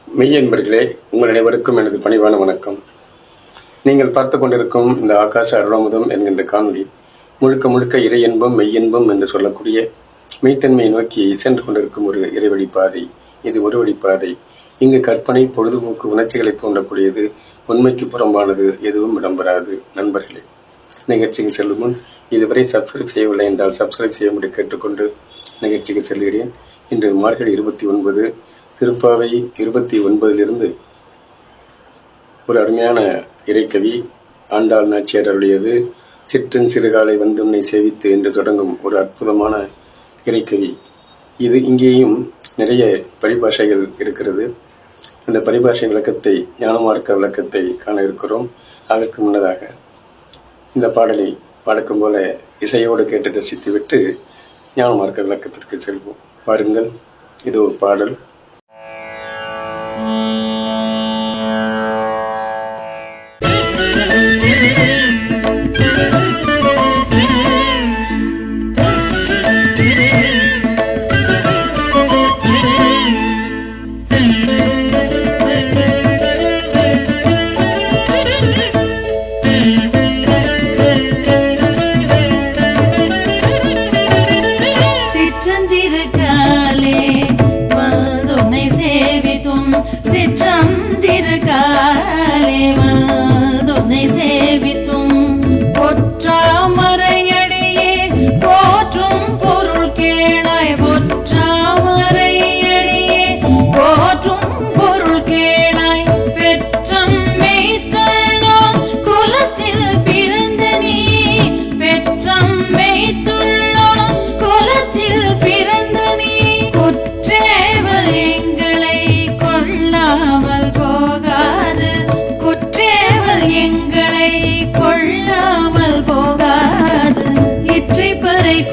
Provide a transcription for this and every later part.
மெய்யன்பர்களே, உங்கள் அனைவருக்கும் எனது பணிவான வணக்கம். நீங்கள் பார்த்து கொண்டிருக்கும் இந்த ஆகாச அருளாமுதம் என்கின்ற காணொளி முழுக்க முழுக்க இறை இன்பம் மெய்யன்பம் என்று சொல்லக்கூடிய மெய்த்தன்மையை நோக்கி சென்று கொண்டிருக்கும் ஒரு இறைவழி பாதை. இது ஒரு வழிப்பாதை. இங்கு கற்பனை, பொழுதுபோக்கு, உணர்ச்சிகளை தூண்டக்கூடியது, உண்மைக்கு புறம்பானது எதுவும் இடம்பெறாது. நண்பர்களே, நிகழ்ச்சிக்கு செல்லும் முன் இதுவரை சப்ஸ்கிரைப் செய்யவில்லை என்றால் சப்ஸ்கிரைப் செய்யும்படி கேட்டுக்கொண்டு நிகழ்ச்சிக்கு செல்கிறேன். இன்று மார்கழி 29, திருப்பாவை 29 ஒரு அருமையான இறைக்கவி ஆண்டாள் நாச்சியார் அருளியது. சிற்றன் சிறுகாலை வந்துன்னை சேவித்து என்று தொடங்கும் ஒரு அற்புதமான இறைக்கவி இது. இங்கேயும் நிறைய பரிபாஷைகள் இருக்கிறது. அந்த பரிபாஷை விளக்கத்தை, ஞானமார்க்க விளக்கத்தை காண இருக்கிறோம். அதற்கு முன்னதாக இந்த பாடலை வழக்கம் போல இசையோடு கேட்டு ரசித்துவிட்டு ஞானமார்க்க விளக்கத்திற்கு செல்வோம். வாருங்கள், இது ஒரு பாடல்.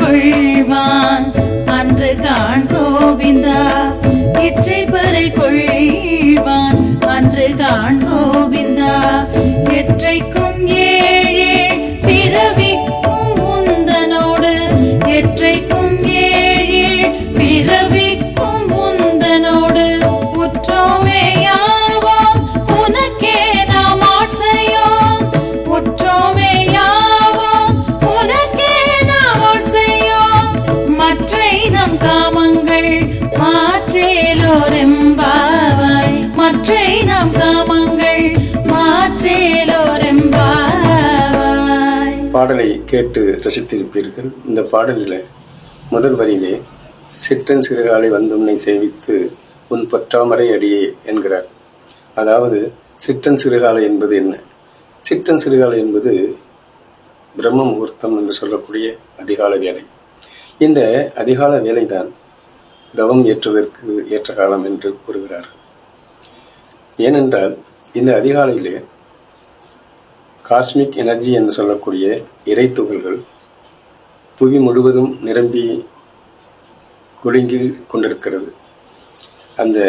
கொள்வான் அன்று காண் கோவிந்தா, இற்றை பறை கொள்வான் அன்று காண் கோவிந்தா. எற்றைக்கும் ஏழேழ் பிறவிக்கும் உந்தனோடு, எற்றைக்கும் ஏழேழ் பிறவிக்கும் உந்தனோடு உற்றோமே யாவோம் உனக்கே நாம் ஆட்சையோம். உற்றோமே நம் காமங்கள் மாற்றேலோரெம்பாவாய், மற்றை நம் காமங்கள் மாற்றேலோரெம்பாவாய். பாடலை கேட்டு ரசித்திருப்பீர்கள். இந்த பாடலில் முதல் வரியிலே சிற்றன் சிறுகாலை வந்துன்னை சேவித்து உன் பற்றாமரை அடியே என்கிறார். அதாவது சிற்றன் சிறுகாலை என்பது என்ன? சிற்றன் சிறுகாலை என்பது பிரம்ம முகூர்த்தம் என்று சொல்லக்கூடிய அதிகால வேலை. இந்த அதிகால வேலைதான் தவம் ஏற்றுவதற்கு ஏற்ற காலம் என்று கூறுகிறார். ஏனென்றால் இந்த அதிகாலையிலே காஸ்மிக் எனர்ஜி என்று சொல்லக்கூடிய இறை துகள்கள் புவி முழுவதும் நிரம்பி குலுங்கி கொண்டிருக்கிறது. அந்த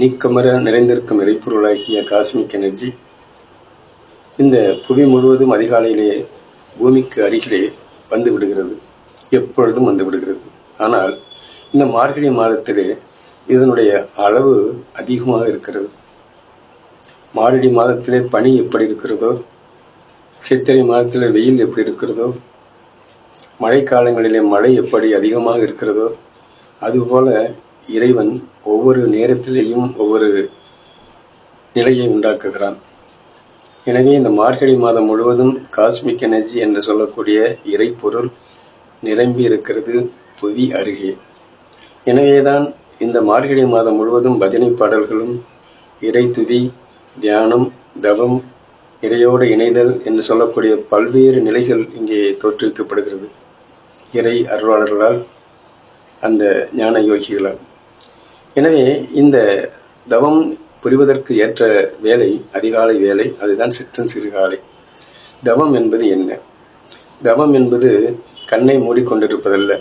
நீக்கமர நிறைந்திருக்கும் இறைப்பொருளாகிய காஸ்மிக் எனர்ஜி இந்த புவி முழுவதும் அதிகாலையிலே பூமிக்கு அருகிலே வந்து விடுகிறது. எப்பொழுதும் வந்து விடுகிறது. ஆனால் இந்த மார்கழி மாதத்திலே இதனுடைய அளவு அதிகமாக இருக்கிறது. மார்கழி மாதத்திலே பனி எப்படி இருக்கிறதோ, சித்திரை மாதத்திலே வெயில் எப்படி இருக்கிறதோ, மழைக்காலங்களிலே மழை எப்படி அதிகமாக இருக்கிறதோ, அதுபோல இறைவன் ஒவ்வொரு நேரத்திலேயும் ஒவ்வொரு நிலையை உண்டாக்குகிறான். எனவே இந்த மார்கழி மாதம் முழுவதும் காஸ்மிக் எனர்ஜி என்று சொல்லக்கூடிய இறைப்பொருள் நிரம்பி இருக்கிறது புவி அருகே. எனவேதான் இந்த மார்கழி மாதம் முழுவதும் பஜனை பாடல்களும் இறை துதி, தியானம், தவம், இறையோடு இணைதல் என்று சொல்லக்கூடிய பல்வேறு நிலைகள் இங்கே தோற்றுவிக்கப்படுகிறது. இறை அருளாளர்களால், அந்த ஞான யோகிகளால். எனவே இந்த தவம் புரிவதற்கு ஏற்ற வேலை அதிகாலை வேலை. அதுதான் சிற்றன் சிறுகாலை. தவம் என்பது என்ன? தவம் என்பது கண்ணை மூடிக்கொண்டிருப்பதல்ல.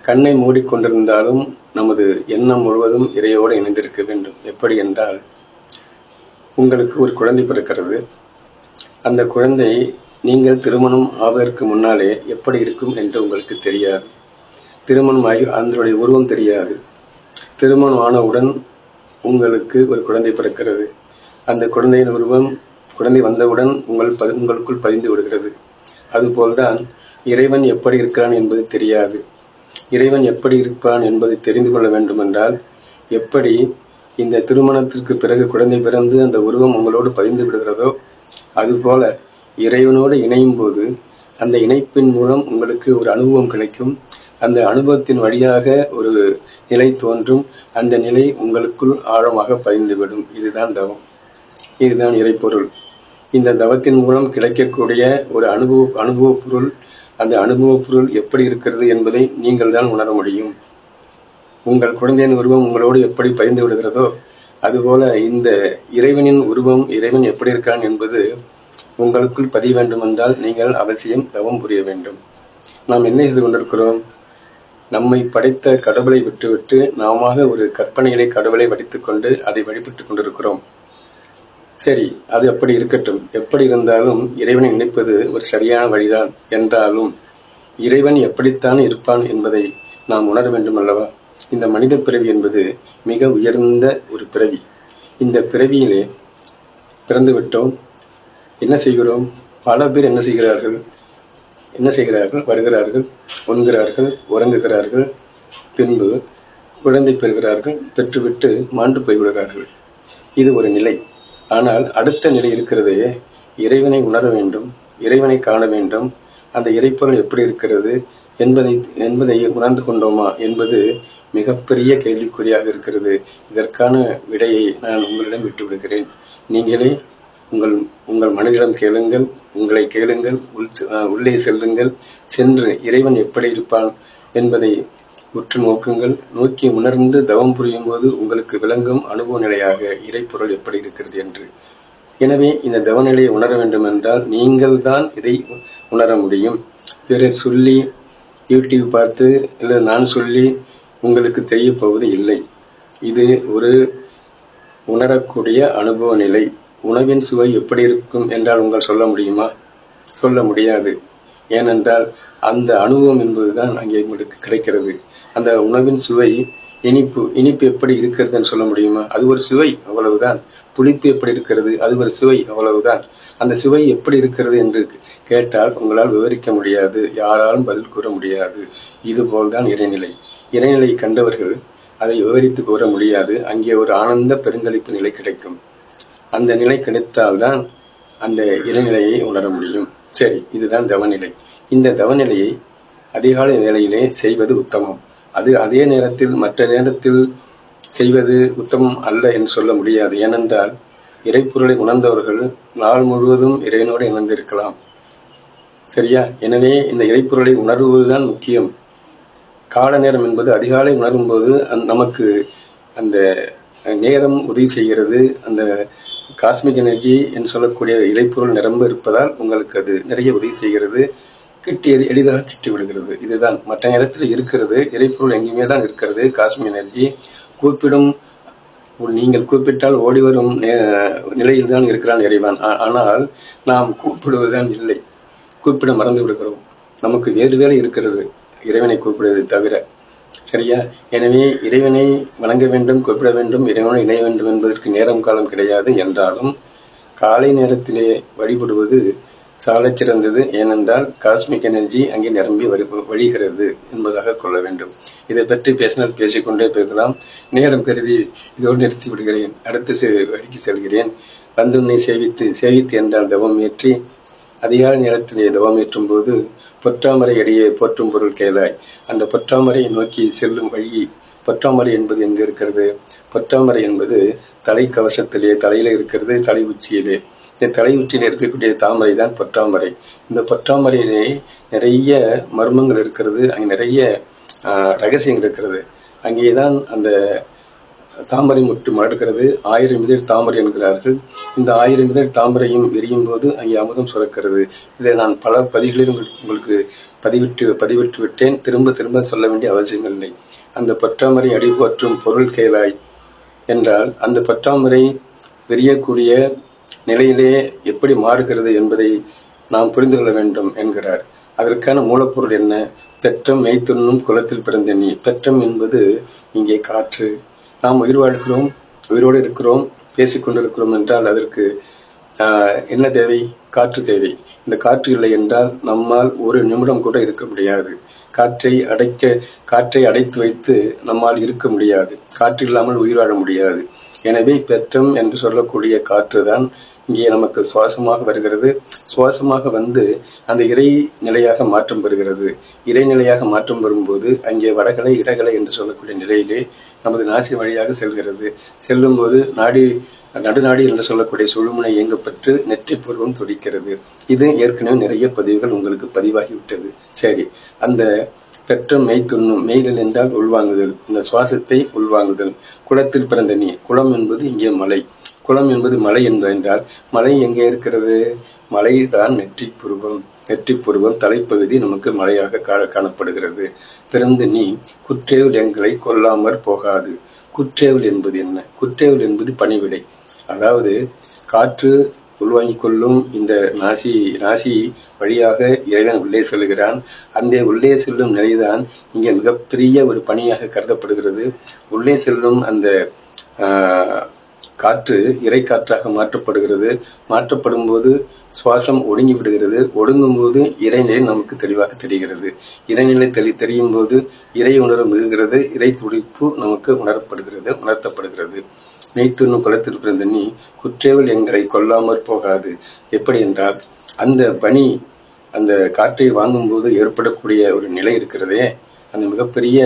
கண்ணை மூடிக்கொண்டிருந்தாலும் நமது எண்ணம் முழுவதும் இறையோடு இணைந்திருக்க வேண்டும். எப்படி என்றால், உங்களுக்கு ஒரு குழந்தை பிறக்கிறது. அந்த குழந்தை நீங்கள் திருமணம் ஆவதற்கு முன்னாலே எப்படி இருக்கும் என்று உங்களுக்கு தெரியாது. திருமணமாகி அதனுடைய உருவம் தெரியாது. திருமணம் ஆனவுடன் உங்களுக்கு ஒரு குழந்தை பிறக்கிறது. அந்த குழந்தையின் உருவம் குழந்தை வந்தவுடன் உங்களுக்குள் பதிந்து விடுகிறது. அதுபோல்தான் இறைவன் எப்படி இருக்கிறான் என்பது தெரியாது. இறைவன் எப்படி இருப்பான் என்பதை தெரிந்து கொள்ள வேண்டுமென்றால், எப்படி இந்த திருமணத்திற்கு பிறகு குழந்தை பிறந்து அந்த உருவம் உங்களோடு பதிந்து விடுகிறதோ, அதுபோல இறைவனோடு இணையும் போது அந்த இணைப்பின் மூலம் உங்களுக்கு ஒரு அனுபவம் கிடைக்கும். அந்த அனுபவத்தின் வழியாக ஒரு நிலை தோன்றும். அந்த நிலை உங்களுக்குள் ஆழமாக பதிந்துவிடும். இதுதான் தவம், இதுதான் இறைப்பொருள். இந்த தவத்தின் மூலம் கிடைக்கக்கூடிய ஒரு அனுபவ பொருள். அந்த அனுபவ பொருள் எப்படி இருக்கிறது என்பதை நீங்கள் தான் உணர முடியும். உங்கள் குழந்தையின் உருவம் உங்களோடு எப்படி பதிந்து விடுகிறதோ, அதுபோல இந்த இறைவனின் உருவம், இறைவன் எப்படி இருக்கான் என்பது உங்களுக்குள் பதிய வேண்டுமென்றால் நீங்கள் அவசியம் தவம் புரிய வேண்டும். நாம் என்ன செய்து கொண்டிருக்கிறோம்? நம்மை படைத்த கடவுளை விட்டுவிட்டு நாம ஒரு கற்பனையிலே கடவுளை வடித்துக் கொண்டு அதை வழிபட்டுக் கொண்டிருக்கிறோம். சரி, அது அப்படி இருக்கட்டும். எப்படி இருந்தாலும் இறைவனை நினைப்பது ஒரு சரியான வழிதான் என்றாலும் இறைவன் எப்படித்தான் இருப்பான் என்பதை நாம் உணர வேண்டும் அல்லவா? இந்த மனித பிறவி என்பது மிக உயர்ந்த ஒரு பிறவி. இந்த பிறவியிலே பிறந்து விட்டோம். என்ன செய்கிறோம்? பல பேர் என்ன செய்கிறார்கள்? வருகிறார்கள், உண்கிறார்கள், உறங்குகிறார்கள், பின்பு குழந்தை பெறுகிறார்கள், பெற்றுவிட்டு மாண்டு போய்விடுகிறார்கள். இது ஒரு நிலை. ஆனால் அடுத்த நிலை இருக்கிறதே, இறைவனை உணர வேண்டும், இறைவனை காண வேண்டும், அந்த இறைப்பொருள் எப்படி இருக்கிறது என்பதை உணர்ந்து கொண்டோமா என்பது மிகப்பெரிய கேள்விக்குறியாக இருக்கிறது. இதற்கான விடையை நான் உங்களிடம் விட்டு விடுகிறேன். நீங்களே உங்கள் மனதிடம் கேளுங்கள், உங்களை கேளுங்கள், உள்ளே செல்லுங்கள், சென்று இறைவன் எப்படி இருப்பான் என்பதை உற்று நோக்குங்கள். நோக்கி உணர்ந்து தவம் புரியும் போது உங்களுக்கு விளங்கும் அனுபவ நிலையாக இறைப்பொருள் எப்படி இருக்கிறது என்று. எனவே இந்த தவநிலையை உணர வேண்டும் என்றால் நீங்கள் தான் இதை உணர முடியும். பிறர் சொல்லி, யூடியூப் பார்த்து, இல்லை நான் சொல்லி உங்களுக்கு தெரிய போவது இல்லை. இது ஒரு உணரக்கூடிய அனுபவ நிலை. உணவின் சுவை எப்படி இருக்கும் என்றால் உங்கள் சொல்ல முடியுமா? சொல்ல முடியாது. ஏனென்றால் அந்த அனுபவம் என்பதுதான் அங்கே உங்களுக்கு கிடைக்கிறது. அந்த உணவின் சுவை, இனிப்பு எப்படி இருக்கிறதுன்னு சொல்ல முடியுமா? அது ஒரு சுவை, அவ்வளவுதான். புளிப்பு எப்படி இருக்கிறது? அது ஒரு சுவை, அவ்வளவுதான். அந்த சுவை எப்படி இருக்கிறது என்று கேட்டால் உங்களால் விவரிக்க முடியாது, யாராலும் பதில் கூற முடியாது. இதுபோல்தான் இறைநிலை. இறைநிலை கண்டவர்கள் அதை விவரித்து கூற முடியாது. அங்கே ஒரு ஆனந்த பெருங்களிப்பு நிலை கிடைக்கும். அந்த நிலை கிடைத்தால்தான் அந்த இறைநிலையை உணர முடியும். சரி, இதுதான் தவநிலை. இந்த தவநிலையை அதிகாலை வேளையிலே செய்வது உத்தமம். அது அதே நேரத்தில் மற்ற நேரத்தில் செய்வது உத்தமம் அல்ல என்று சொல்ல முடியாது. ஏனென்றால் இறைப்பொருளை உணர்ந்தவர்கள் நாள் முழுவதும் இறைவனோடு இணைந்திருக்கலாம். சரியா? எனவே இந்த இறைப்பொருளை உணர்வதுதான் முக்கியம். கால நேரம் என்பது அதிகாலை உணரும் போது நமக்கு அந்த நேரம் உதவி செய்கிறது. அந்த காஸ்மிக் எனர்ஜி என்று சொல்லக்கூடிய இறைப்பொருள் நிரம்ப இருப்பதால் உங்களுக்கு அது நிறைய உதவி செய்கிறது. எளிதாக கிட்டி விடுகிறது. இதுதான் மற்ற நேரத்தில் இருக்கிறது. இறைப்பொருள் எங்கேயுமே தான் இருக்கிறது. காஸ்மிக் எனர்ஜி நீங்கள் கூப்பிட்டால் ஓடி வரும் நிலையில் தான் இருக்கிறான் இறைவன். ஆனால் நாம் கூப்பிடுவதுதான் இல்லை, கூப்பிட மறந்து விடுகிறோம். நமக்கு வேறு வேலை இருக்கிறது இறைவனை கூப்பிடுவதை தவிர. சரியா? எனவே இறைவனை வணங்க வேண்டும், கூப்பிட வேண்டும், இறைவனை இணைய வேண்டும் என்பதற்கு நேரம் காலம் கிடையாது. என்றாலும் காலை நேரத்திலே வழிபடுவது சாலச் சிறந்தது. ஏனென்றால் காஸ்மிக் எனர்ஜி அங்கே நிரம்பி வழிகிறது என்பதாக கொள்ள வேண்டும். இதை பற்றி பேசினால் பேசிக்கொண்டே போகலாம். நேரம் கருதி இதோடு நிறுத்தி விடுகிறேன். அடுத்த வழிக்கு செல்கிறேன். வந்துன்னை சேவித்து என்றால் தவம் ஏற்றி அதிகாலை நேரத்திலே தவம் ஏற்றும் போது பொற்றாமரை அடியே போற்றும் பொருள் கேளாய். அந்த பொற்றாமரை நோக்கி செல்லும் வழி. பொற்றாமரை என்பது எங்கு இருக்கிறது? பொற்றாமரை என்பது தலை கவசத்திலே, தலையில இருக்கிறது, தலை உச்சியிலே. இந்த தலை உச்சியில இருக்கக்கூடிய தாமரை தான் பொற்றாமரை. இந்த பொற்றாமரையிலே நிறைய மர்மங்கள் இருக்கிறது. அங்கே நிறைய ரகசியங்கள் இருக்கிறது. அங்கேதான் அந்த தாமரை முட்டு மலர்கிறது. 1000 இதழ் தாமரை என்கிறார்கள். இந்த 1000 இதழ் தாமரையும் விரியும் போது அங்கே அமுதம் சுரக்கிறது. இதை நான் பல பதிவுகளில் உங்களுக்கு பதிவிட்டு விட்டேன். திரும்ப சொல்ல வேண்டிய அவசியம் இல்லை. அந்த பொற்றாமரை அடி போற்றும் பொருள் கேளாய் என்றால் அந்த பொற்றாமரை விரியக்கூடிய நிலையிலே எப்படி மாறுகிறது என்பதை நாம் புரிந்து கொள்ள வேண்டும் என்கிறார். அதற்கான மூலப்பொருள் என்ன? பெற்றம் மெய்த்துண்ணும் குலத்தில் பிறந்த நீ. பெற்றம் என்பது இங்கே காற்று. நாம் உயிர் வாழ்கிறோம். உயிரோடு இருக்கிறோம், பேசிக்கொண்டிருக்கிறோம் என்றால் அதற்கு என்ன தேவை? காற்று தேவை. இந்த காற்று இல்லை என்றால் நம்மால் ஒரு நிமிடம் கூட இருக்க முடியாது. காற்றை அடைத்து வைத்து நம்மால் இருக்க முடியாது. காற்று இல்லாமல் உயிர் வாழ முடியாது. எனவே பெற்றம் என்று சொல்லக்கூடிய காற்று தான் இங்கே நமக்கு சுவாசமாக வருகிறது. சுவாசமாக வந்து அந்த இறை நிலையாக மாற்றம் பெறுகிறது. இறைநிலையாக மாற்றம் வரும்போது அங்கே வடகலை இடகலை என்று சொல்லக்கூடிய நிலையிலே நமது நாசி வழியாக செல்கிறது. செல்லும் போது நடுநாடி என்று சொல்லக்கூடிய சுழுமுனை இயங்கப்பட்டு நெற்றி பூர்வம் துடிக்கிறது. இது ஏற்கனவே நிறைய பதிவுகள் உங்களுக்கு பதிவாகிவிட்டது. சரி, அந்த பெற்ற மெய்துண்ணும், மெய்தல் என்றால் உள்வாங்குதல், இந்த சுவாசத்தை உள்வாங்குதல். குளத்தில் பிறந்த நீர், குளம் என்பது இங்கே மலை, குளம் என்பது மலை என்றால் மலை எங்கே இருக்கிறது? மலை தான் நெற்றி புருவம் தலைப்பகுதி நமக்கு மலையாக காணப்படுகிறது. பிறந்து நீ குற்றேவல் எங்களை கொல்லாமற் போகாது. குற்றேவல் என்பது என்ன? குற்றேவல் என்பது பணிவிடை. அதாவது காற்று உள்வாங்கிக் கொள்ளும் இந்த நாசி வழியாக இறைவன் உள்ளே செல்கிறான். அந்த உள்ளே செல்லும் நிலைதான் இங்கே மிகப்பெரிய ஒரு பணியாக கருதப்படுகிறது. உள்ளே செல்லும் அந்த காற்று இறை காற்றாக மாற்றப்படுகிறது. மாற்றப்படும் போது சுவாசம் ஒடுங்கி விடுகிறது. ஒடுங்கும் போது இறைநிலை நமக்கு தெளிவாக தெரிகிறது. இறைநிலை தெரியும் போது இறை உணர்வு மிகுகிறது. இறை துடிப்பு நமக்கு உணர்த்தப்படுகிறது. மெய்த்துண்ணும் குளத்தில் பிறந்த நீ குற்றேவல் எங்களை கொல்லாமற் போகாது. எப்படி என்றால் அந்த பணி, அந்த காற்றை வாங்கும் போது ஏற்படக்கூடிய ஒரு நிலை இருக்கிறதே, அந்த மிகப்பெரிய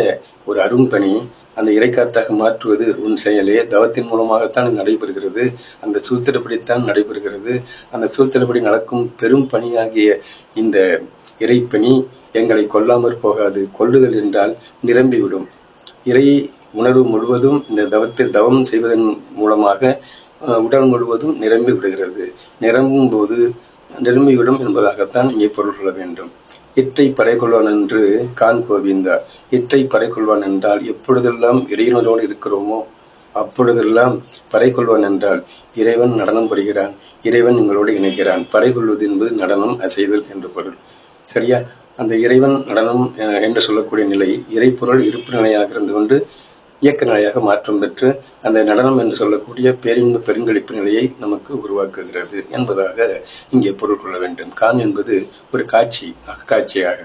ஒரு அரும்பணி, அந்த இறைக்காற்றாக மாற்றுவது உன் செயலே. தவத்தின் மூலமாகத்தான் நடைபெறுகிறது. அந்த சூத்திரப்படித்தான் நடைபெறுகிறது. அந்த சூத்திரப்படி நடக்கும் பெரும் பணியாகிய இந்த இறைப்பணி எங்களை கொல்லாமற் போகாது. கொல்லுதல் என்றால் நிரம்பிவிடும். இறை உணர்வு முழுவதும் இந்த தவம் செய்வதன் மூலமாக உடல் முழுவதும் நிரம்பி விடுகிறது. நிரம்பும் போது நிரம்பிவிடும் என்பதாகத்தான் இங்கே பொருள் கொள்ள வேண்டும். இற்றை பறை கொள்வான் என்று கான் கோவிந்தா. இற்றை பறை கொள்வான் என்றால் எப்பொழுதெல்லாம் இறைவனோடு இருக்கிறோமோ அப்பொழுதெல்லாம் பறை கொள்வான் என்றால் இறைவன் நடனம் புரிகிறான், இறைவன் உங்களோடு இணைகிறான். பறை கொள்வது என்பது நடனம், அசைதல் என்று பொருள். சரியா? அந்த இறைவன் நடனம் என்று சொல்லக்கூடிய நிலை இறைப்பொருள் இருப்பு நிலையாக இருந்து கொண்டு இயக்க நிலையாக மாற்றம் பெற்று அந்த நடனம் என்று சொல்லக்கூடிய பேரின்ப பெருங்களிப்பு நிலையை நமக்கு உருவாக்குகிறது என்பதாக இங்கே பொருள் கொள்ள வேண்டும். கான் என்பது ஒரு காட்சி, அகக்காட்சியாக.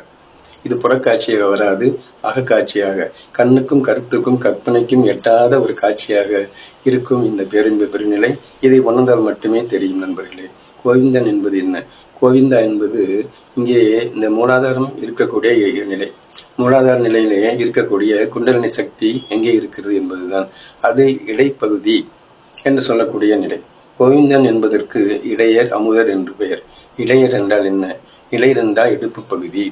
இது புறக்காட்சியாக வராது, அகக்காட்சியாக கண்ணுக்கும் கருத்துக்கும் கற்பனைக்கும் எட்டாத ஒரு காட்சியாக இருக்கும் இந்த பேரின்ப பெருநிலை. இதை உணர்ந்தால் மட்டுமே தெரியும் நண்பர்களே. கோவிந்தன் என்பது என்ன? கோவிந்தா என்பது இங்கே இந்த மூலாதாரம் இருக்கக்கூடிய நிலை. மூலாதார நிலையிலே இருக்கக்கூடிய குண்டலினி சக்தி எங்கே இருக்கிறது என்பதுதான். அது இடைப்பகுதி என்று சொல்லக்கூடிய நிலை. கோவிந்தன் என்பதற்கு இடையர், அமுதர் என்று பெயர். இடையர் என்றால் என்ன? இடையர் என்றால் இடுப்பு பகுதி.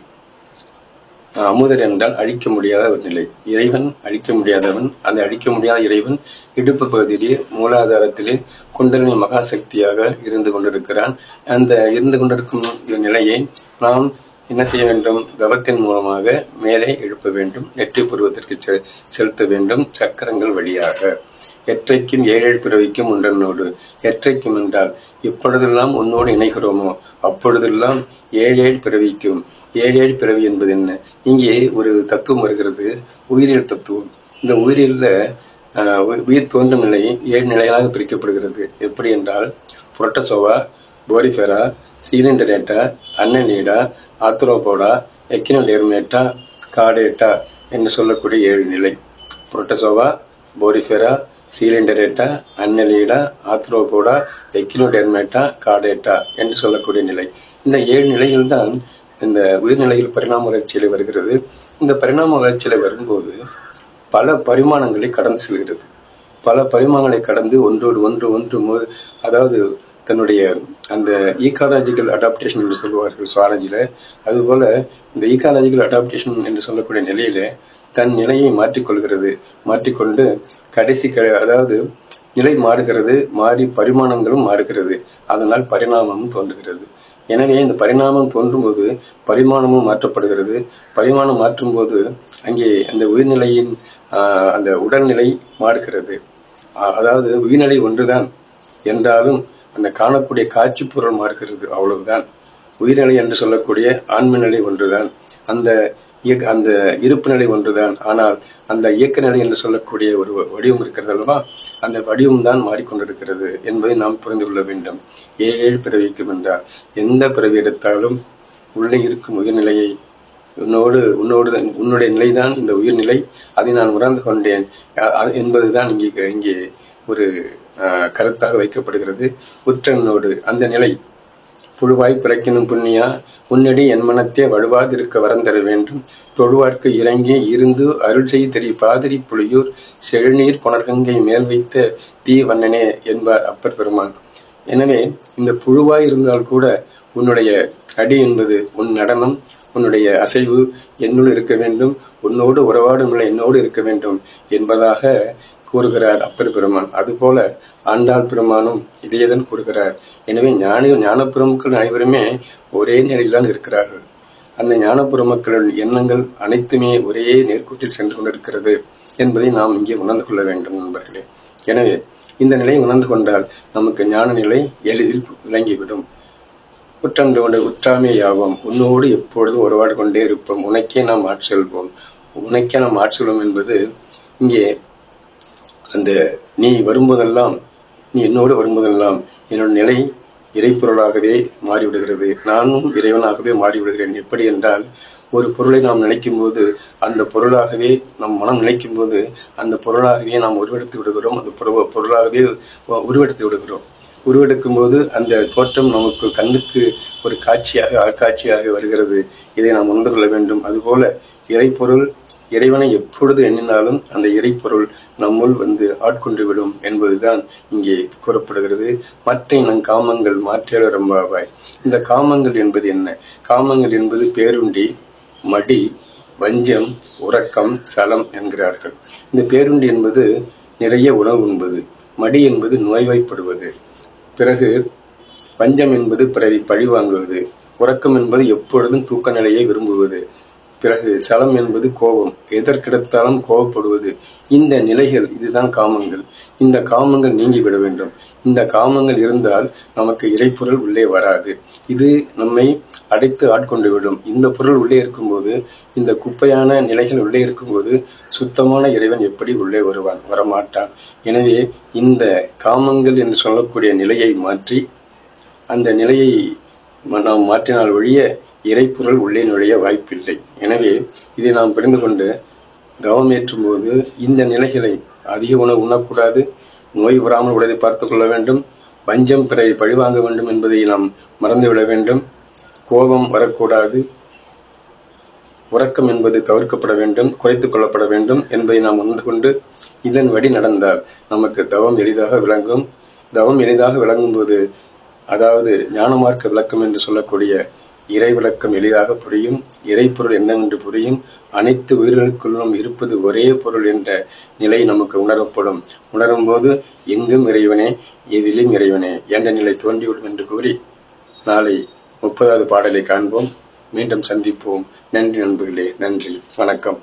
அமுதர் என்றால் அழிக்க முடியாத ஒரு நிலை. இறைவன் அழிக்க முடியாதவன். அந்த அழிக்க முடியாத இறைவன் இடுப்பு பகுதியிலே மூலாதாரத்திலே குண்டலினி மகாசக்தியாக இருந்து கொண்டிருக்கிறான். அந்த இருந்து கொண்டிருக்கும் நிலையை நாம் என்ன செய்ய வேண்டும்? தவத்தின் மூலமாக மேலே எழுப்ப வேண்டும். நெற்றி புருவத்திற்கு செலுத்த வேண்டும். சக்கரங்கள் வழியாக. எற்றைக்கும் 7 பிறவிக்கும் உண்டனோடு. எற்றைக்கும் என்றால் எப்பொழுதெல்லாம் உன்னோடு இணைகிறோமோ அப்பொழுதெல்லாம் 7 பிறவிக்கும். 7 பிறவி என்பது என்ன? இங்கே ஒரு தத்துவம் வருகிறது, உயிரியல் தத்துவம். இந்த உயிரியல்ல உயிர் தோன்றும் நிலை 7 நிலைகளாக பிரிக்கப்படுகிறது. எப்படி என்றால் புரோட்டோசோவா, போரிஃபெரா, சீலிண்டரேட்டா, அன்னலீடா, ஆத்ரோபோடா, எக்கினோடெர்மேட்டா, காடேட்டா என்று சொல்லக்கூடிய 7 நிலை. புரோட்டோசோவா, போரிஃபெரா, சீலிண்டரேட்டா, அன்னலீடா, ஆத்ரோபோடா, எக்கினோடெர்மேட்டா, காடேட்டா என்று சொல்லக்கூடிய நிலை. இந்த 7 நிலைகள் தான் இந்த உயிர்நிலையில் பரிணாம வளர்ச்சியில வருகிறது. இந்த பரிணாம வளர்ச்சியில வரும்போது பல பரிமாணங்களை கடந்து செல்கிறது. பல பரிமாணங்களை கடந்து ஒன்றோடு ஒன்று அதாவது தன்னுடைய அந்த ஈகாலஜிக்கல் அடாப்டேஷன் என்று சொல்லுவார்கள் சுவாலஜில. அதுபோல இந்த ஈகாலஜிக்கல் அடாப்டேஷன் என்று சொல்லக்கூடிய நிலையில தன் நிலையை மாற்றிக்கொள்கிறது. மாற்றிக்கொண்டு கடைசி அதாவது நிலை மாறுகிறது, மாறி பரிமாணங்களும் மாறுகிறது. அதனால் பரிணாமமும் தோன்றுகிறது. எனவே இந்த பரிணாமம் தோன்றும் போது பரிமாணமும் மாற்றப்படுகிறது. பரிமாணம் மாற்றும் போது அங்கே அந்த உயிர்நிலையின் அந்த உடல்நிலை மாறுகிறது. அதாவது உயிர்நிலை ஒன்றுதான் என்றாலும் அந்த காணக்கூடிய காட்சி பொருள் மாறுகிறது, அவ்வளவுதான். உயிர்நிலை என்று சொல்லக்கூடிய ஆன்ம நிலை ஒன்றுதான். அந்த அந்த இருப்பு நிலை ஒன்றுதான். ஆனால் அந்த இயக்க நிலை என்று சொல்லக்கூடிய ஒரு வடிவம் இருக்கிறது அல்லவா, அந்த வடிவம் தான் மாறிக்கொண்டிருக்கிறது என்பதை நாம் புரிந்து கொள்ள வேண்டும். 7 பிறவிக்கும் என்றால் எந்த பிறவி எடுத்தாலும் உள்ளே இருக்கும் உயிர்நிலையை உன்னுடைய நிலைதான் இந்த உயிர்நிலை, அதை நான் உணர்ந்து கொண்டேன் என்பதுதான் இங்கே ஒரு கருத்தாக வைக்கப்படுகிறது. உற்றனோடு அந்த நிலை புழுவாய் பிறக்கினும் புண்ணியா உன்னடி என் மனத்தே வலுவாதிருக்க வரந்தர வேண்டும் தொழுவார்க்கு இறங்கி இருந்து அருள் செய் தெரி பாதிரி புலியூர் செழுநீர் புனர்கங்கை மேல் வைத்த தீ வண்ணனே என்பார் அப்பர் பெருமான். எனவே இந்த புழுவாய் இருந்தால் கூட உன்னுடைய அடி என்பது உன் நடனம், உன்னுடைய அசைவு என்னோடு இருக்க வேண்டும், உன்னோடு உறவாடும் நிலை என்னோடு இருக்க வேண்டும் என்பதாக கூறுகிறார் அப்பர் பெருமான். அதுபோல ஆண்டாள் பெருமானும் இதையேதான் கூறுகிறார். எனவே ஞான பெருமக்கள் அனைவருமே ஒரே நிலையில்தான் இருக்கிறார்கள். அந்த ஞான பெருமக்களின் எண்ணங்கள் அனைத்துமே ஒரே நேர்கூட்டில் சென்று கொண்டிருக்கிறது என்பதை நாம் இங்கே உணர்ந்து கொள்ள வேண்டும் நண்பர்களே. எனவே இந்த நிலையை உணர்ந்து கொண்டால் நமக்கு ஞான நிலை எளிதில் விளங்கிவிடும். குற்றந்தோடு உற்றாமே யாவோம், உன்னோடு எப்பொழுதும் உறவாடு கொண்டே இருப்போம், உனக்கே நாம் ஆட்செல்வோம். உனக்கே நாம் ஆட்செல்வோம் என்பது இங்கே அந்த நீ வரும்போதெல்லாம், நீ என்னோடு வரும்போதெல்லாம் என்னோட நிலை இறைப்பொருளாகவே மாறிவிடுகிறது, நானும் இறைவனாகவே மாறிவிடுகிறேன். எப்படி என்றால், ஒரு பொருளை நாம் நினைக்கும் போது அந்த பொருளாகவே நம் மனம் நினைக்கும் போது அந்த பொருளாகவே நாம் உருவெடுத்து விடுகிறோம், அந்த பொருளாகவே உருவெடுத்து விடுகிறோம். உருவெடுக்கும் போது அந்த தோற்றம் நமக்கு கண்ணுக்கு ஒரு காட்சியாக ஆட்காட்சியாக வருகிறது. இதை நாம் உணர்ந்து கொள்ள வேண்டும். அதுபோல இறைப்பொருள், இறைவனை எப்பொழுது எண்ணினாலும் அந்த இறைப்பொருள் நம்முள் வந்து ஆட்கொண்டு விடும் என்பதுதான் இங்கே கூறப்படுகிறது. மற்ற இனம் காமங்கள் மாற்றேல ரம்பாவாய். இந்த காமங்கள் என்பது என்ன? காமங்கள் என்பது பேருண்டி, மடி, வஞ்சம், உறக்கம், சலம் என்கிறார்கள். இந்த பேருண்டி என்பது நிறைய உணவு உண்பது, மடி என்பது நோய்வாய்ப்படுவது, பிறகு வஞ்சம் என்பது பிறரை பழி வாங்குவது, உறக்கம் என்பது எப்பொழுதும் தூக்க நிலையை விரும்புவது, பிறகு சலம் என்பது கோபம், எதற்கெடுத்தாலும் கோபப்படுவது. இந்த நிலைகள், இதுதான் காமங்கள். இந்த காமங்கள் நீங்கிவிட வேண்டும். இந்த காமங்கள் இருந்தால் நமக்கு இறைப்பொருள் உள்ளே வராது. இது நம்மை அடைத்து ஆட்கொண்டு விடும். இந்த பொருள் உள்ளே இருக்கும்போது, இந்த குப்பையான நிலைகள் உள்ளே இருக்கும்போது சுத்தமான இறைவன் எப்படி உள்ளே வருவான்? வரமாட்டான். எனவே இந்த காமங்கள் என்று சொல்லக்கூடிய நிலையை மாற்றி, அந்த நிலையை நாம் மாற்றினால் ஒழிய இறைப்பொருள் உள்ளே நுழைய வாய்ப்பில்லை. எனவே இதை நாம் புரிந்து கொண்டு கவனம் ஏற்றும் போது இந்த நிலைகளை, அதிக உணவு உண்ணக்கூடாது, நோய் வராமல் உடலை பார்த்துக் கொள்ள வேண்டும், வஞ்சம் பிறரை பழிவாங்க வேண்டும் என்பதை நாம் மறந்துவிட வேண்டும், கோபம் வரக்கூடாது, உறக்கம் என்பது தவிர்க்கப்பட வேண்டும், குறைத்துக் கொள்ளப்பட வேண்டும் என்பதை நாம் உணர்ந்து கொண்டு இதன் வழி நடந்தால் நமக்கு தவம் எளிதாக விளங்கும். தவம் எளிதாக விளங்கும் போது, அதாவது ஞானமார்க்க விளக்கம் என்று சொல்லக்கூடிய இறை விளக்கம் எளிதாக புரியும், இறைப்பொருள் என்னவென்று புரியும், அனைத்து உயிர்களுக்குள்ளும் இருப்பது ஒரே பொருள் என்ற நிலை நமக்கு உணரப்படும். உணரும் போது எங்கும் இறைவனே, எதிலும் இறைவனே என்ற நிலை தோன்றிவிடும் என்று கூறி நாளை 30வது பாடலை காண்போம். மீண்டும் சந்திப்போம். நன்றி நண்பர்களே, நன்றி, வணக்கம்.